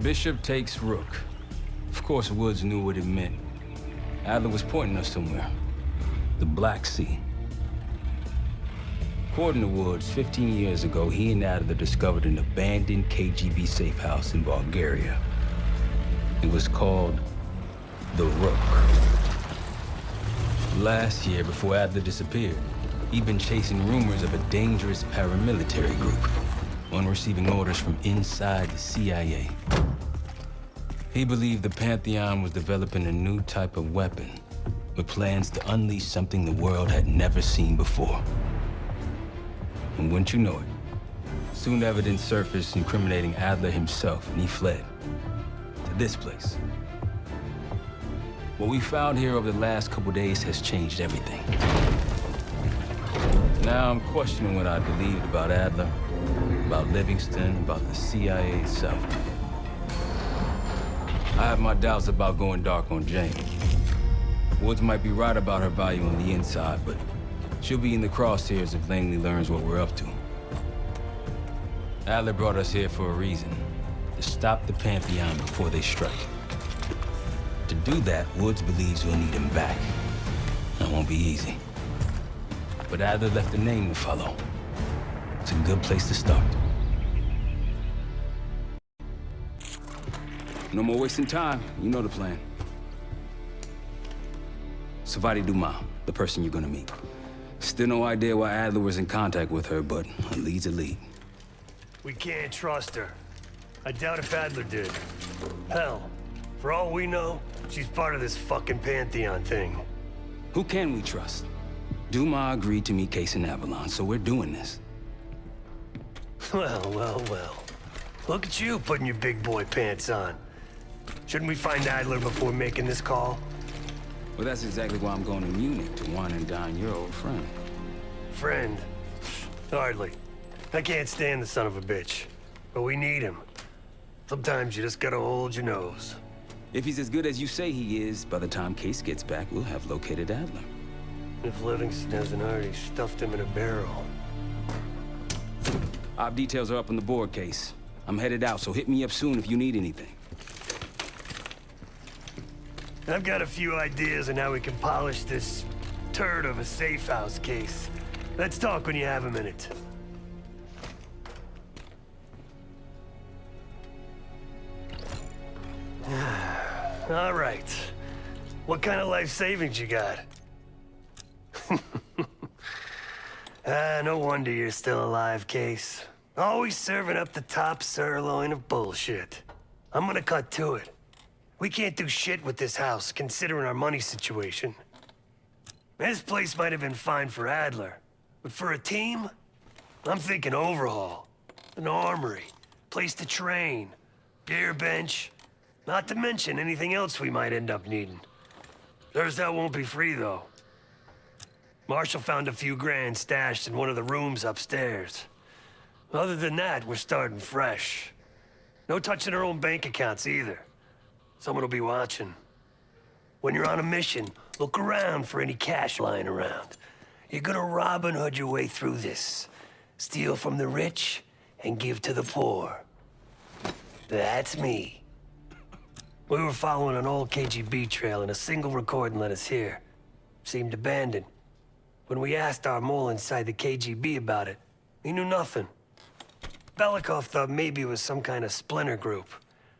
Bishop takes Rook. Of course, Woods knew what it meant. Adler was pointing us somewhere. The Black Sea. According to Woods, 15 years ago, he and Adler discovered an abandoned KGB safe house in Bulgaria. It was called the Rook. Last year, before Adler disappeared, he'd been chasing rumors of a dangerous paramilitary group, one receiving orders from inside the CIA. He believed the Pantheon was developing a new type of weapon, with plans to unleash something the world had never seen before. And wouldn't you know it, soon evidence surfaced incriminating Adler himself, and he fled to this place. What we found here over the last couple days has changed everything. Now I'm questioning what I believed about Adler, about Livingston, about the CIA itself. I have my doubts about going dark on Jane. Woods might be right about her value on the inside, but she'll be in the crosshairs if Langley learns what we're up to. Adler brought us here for a reason, to stop the Pantheon before they strike. To do that, Woods believes we'll need him back. That won't be easy. But Adler left a name to follow. It's a good place to start. No more wasting time. You know the plan. Savati Dumas, the person you're gonna meet. Still no idea why Adler was in contact with her, but a lead's a lead. We can't trust her. I doubt if Adler did. Hell, for all we know, she's part of this fucking Pantheon thing. Who can we trust? Dumas agreed to meet Case in Avalon, so we're doing this. Well. Look at you putting your big boy pants on. Shouldn't we find Adler before making this call? Well, that's exactly why I'm going to Munich, to wine and dine your old friend. Friend? Hardly. I can't stand the son of a bitch. But we need him. Sometimes you just gotta hold your nose. If he's as good as you say he is, by the time Case gets back, we'll have located Adler. If Livingston hasn't already stuffed him in a barrel. Op details are up on the board, Case. I'm headed out, so hit me up soon if you need anything. I've got a few ideas on how we can polish this turd of a safe house case. Let's talk when you have a minute. All right. What kind of life savings you got? No wonder you're still alive, Case. Always serving up the top sirloin of bullshit. I'm gonna cut to it. We can't do shit with this house, considering our money situation. This place might have been fine for Adler, but for a team, I'm thinking overhaul. An armory, place to train, gear bench, not to mention anything else we might end up needing. There's that won't be free, though. Marshall found a few grand stashed in one of the rooms upstairs. Other than that, we're starting fresh. No touching our own bank accounts either. Someone will be watching. When you're on a mission, look around for any cash lying around. You're gonna Robin Hood your way through this. Steal from the rich and give to the poor. That's me. We were following an old KGB trail and a single recording led us here. Seemed abandoned. When we asked our mole inside the KGB about it, he knew nothing. Belikov thought maybe it was some kind of splinter group.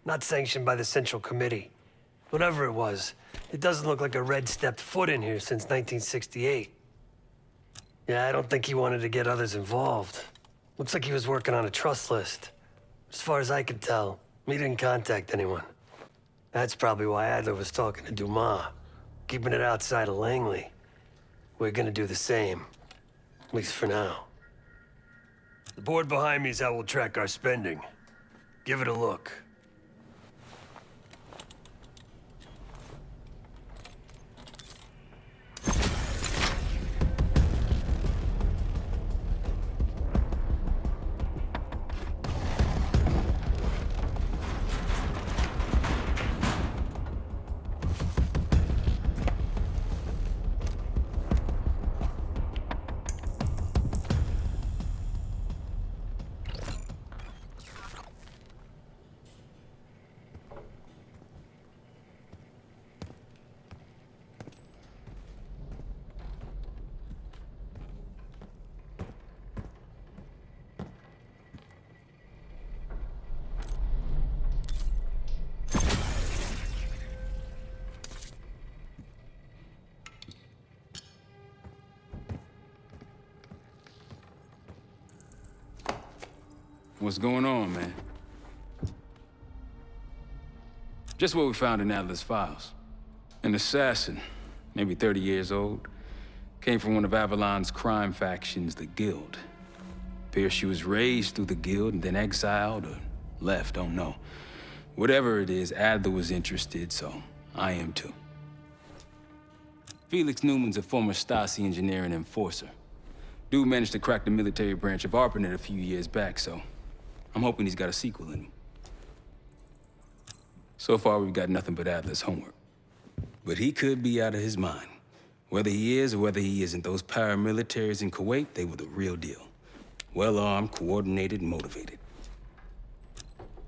Not sanctioned by the Central Committee. Whatever it was, it doesn't look like a red stepped foot in here since 1968. Yeah, I don't think he wanted to get others involved. Looks like he was working on a trust list. As far as I could tell, he didn't contact anyone. That's probably why Adler was talking to Dumas, keeping it outside of Langley. We're gonna do the same, at least for now. The board behind me is how we'll track our spending. Give it a look. What's going on, man? Just what we found in Adler's files. An assassin, maybe 30 years old, came from one of Avalon's crime factions, the Guild. Appears she was raised through the Guild and then exiled or left, don't know. Whatever it is, Adler was interested, so I am too. Felix Newman's a former Stasi engineer and enforcer. Dude managed to crack the military branch of ARPANET a few years back, so I'm hoping he's got a sequel in him. So far, we've got nothing but Adler's homework. But he could be out of his mind. Whether he is or whether he isn't, those paramilitaries in Kuwait, they were the real deal. Well-armed, coordinated, and motivated.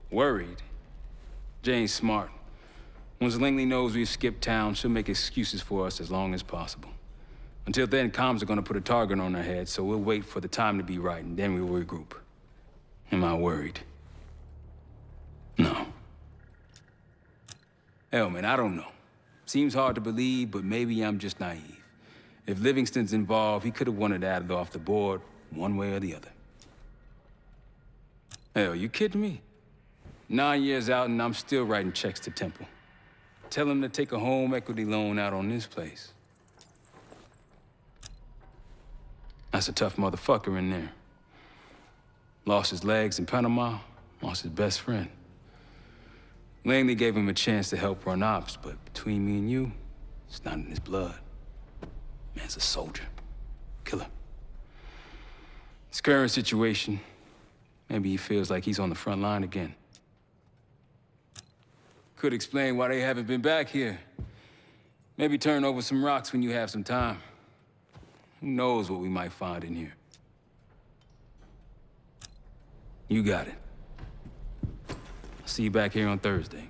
Worried? Jane's smart. Once Langley knows we've skipped town, she'll make excuses for us as long as possible. Until then, comms are gonna put a target on our head, so we'll wait for the time to be right, and then we'll regroup. Am I worried? No. Hell, man, I don't know. Seems hard to believe, but maybe I'm just naive. If Livingston's involved, he could have wanted Adler off the board, one way or the other. Hell, you kidding me? 9 years out and I'm still writing checks to Temple. Tell him to take a home equity loan out on this place. That's a tough motherfucker in there. Lost his legs in Panama, lost his best friend. Langley gave him a chance to help run ops, but between me and you, it's not in his blood. Man's a soldier. Killer. His current situation, maybe he feels like he's on the front line again. Could explain why they haven't been back here. Maybe turn over some rocks when you have some time. Who knows what we might find in here? You got it. I'll see you back here on Thursday.